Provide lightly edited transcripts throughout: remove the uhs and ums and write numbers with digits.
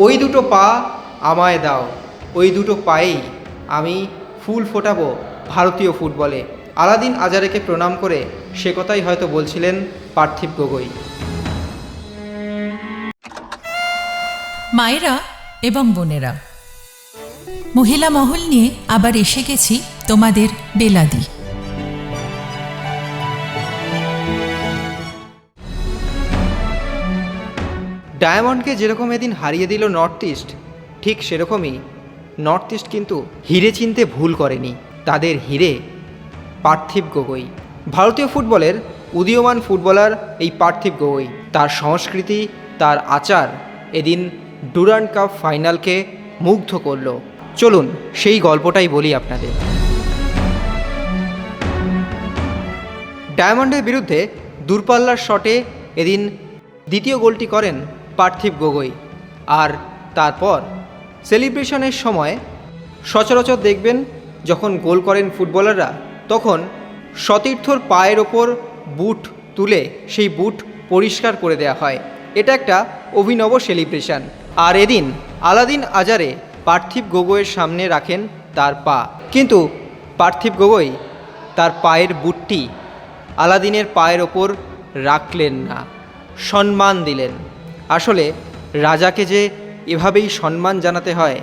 ওই দুটো পা আমায় দাও, ওই দুটো পায়েই আমি ফুল ফোটাবো ভারতীয় ফুটবলে। আলাদিন আজারেকে প্রণাম করে সে কথাই হয়তো বলছিলেন পার্থিব গগৈ। মায়েরা এবং বোনেরা, মহিলা মহল নিয়ে আবার এসে গেছি তোমাদের বেলাদি। ডায়মন্ডকে যেরকম এদিন হারিয়ে দিল নর্থ ইস্ট, ঠিক সেরকমই নর্থ ইস্ট কিন্তু হিরে চিনতে ভুল করেনি। তাদের হিরে পার্থিব গগৈ। ভারতীয় ফুটবলের উদীয়মান ফুটবলার এই পার্থিব গগৈ। তার সংস্কৃতি, তার আচার এদিন ডুরান্ড কাপ ফাইনালকে মুগ্ধ করল। চলুন সেই গল্পটাই বলি আপনাদের। ডায়মন্ডের বিরুদ্ধে দূরপাল্লার শটে এদিন দ্বিতীয় গোলটি করেন পার্থিব গগৈ। আর তারপর সেলিব্রেশনের সময় সচরাচর দেখবেন যখন গোল করেন ফুটবলাররা, তখন সতীর্থর পায়ের ওপর বুট তুলে সেই বুট পরিষ্কার করে দেওয়া হয়। এটা একটা অভিনব সেলিব্রেশন। আর এদিন আলাদিন আজারে পার্থিব গগৈয়ের সামনে রাখেন তার পা, কিন্তু পার্থিব গগৈ তার পায়ের বুটটি আলাদিনের পায়ের ওপর রাখলেন না, সম্মান দিলেন। আসলে রাজাকে যে এভাবেই সম্মান জানাতে হয়।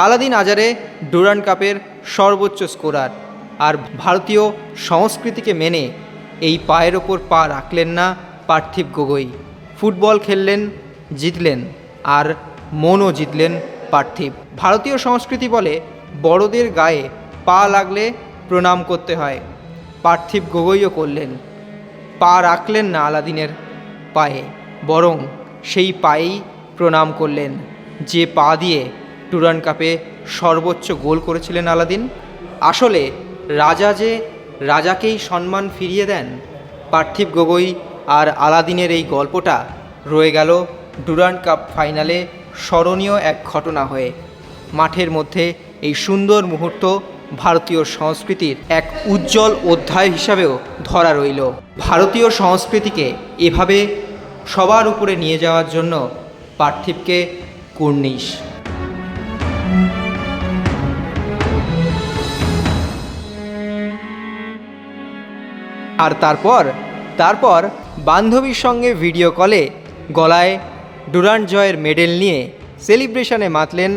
আলাদিন আজারে ডুরান্ড কাপের সর্বোচ্চ স্কোরার, আর ভারতীয় সংস্কৃতিকে মেনে এই পায়ের ওপর পা রাখলেন না পার্থিব গগৈ। ফুটবল খেললেন, জিতলেন, আর মনও জিতলেন পার্থিব। ভারতীয় সংস্কৃতি বলে বড়দের গায়ে পা লাগলে প্রণাম করতে হয়। পার্থিব গগৈও করলেন, পা রাখলেন না আলাদিনের পায়ে, বরং সেই পায়েই প্রণাম করলেন যে পা দিয়ে ডুরান্ড কাপে সর্বোচ্চ গোল করেছিলেন আলাদিন। আসলে রাজা যে রাজাকেই সম্মান ফিরিয়ে দেন, পার্থিব গগৈ আর আলাদিনের এই গল্পটা রয়ে গেল ডুরান্ড কাপ ফাইনালে স্মরণীয় এক ঘটনা হয়ে। মাঠের মধ্যে এই সুন্দর মুহূর্ত ভারতীয় সংস্কৃতির এক উজ্জ্বল অধ্যায় হিসাবেও ধরা রইল। ভারতীয় সংস্কৃতিকে এভাবে সবার উপরে নিয়ে যাওয়ার জন্য পার্থিবকে কুর্নিশ। আর তারপর বান্ধবীর সঙ্গে ভিডিও কলে গলায় ডুরান্ড জয়ের মেডেল নিয়ে সেলিব্রেশনে মাতলেন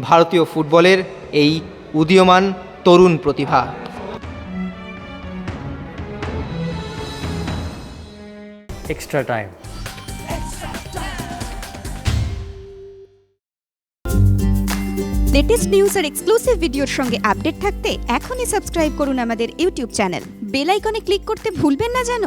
ভারতীয় ফুটবলের এই উদীয়মান তরুণ প্রতিভা। Extra time. লেটেস্ট নিউজ আর এক্সক্লুসিভ ভিডিওর সঙ্গে আপডেট থাকতে এখনই সাবস্ক্রাইব করুন আমাদের ইউটিউব চ্যানেল। বেল আইকনে ক্লিক করতে ভুলবেন না যেন।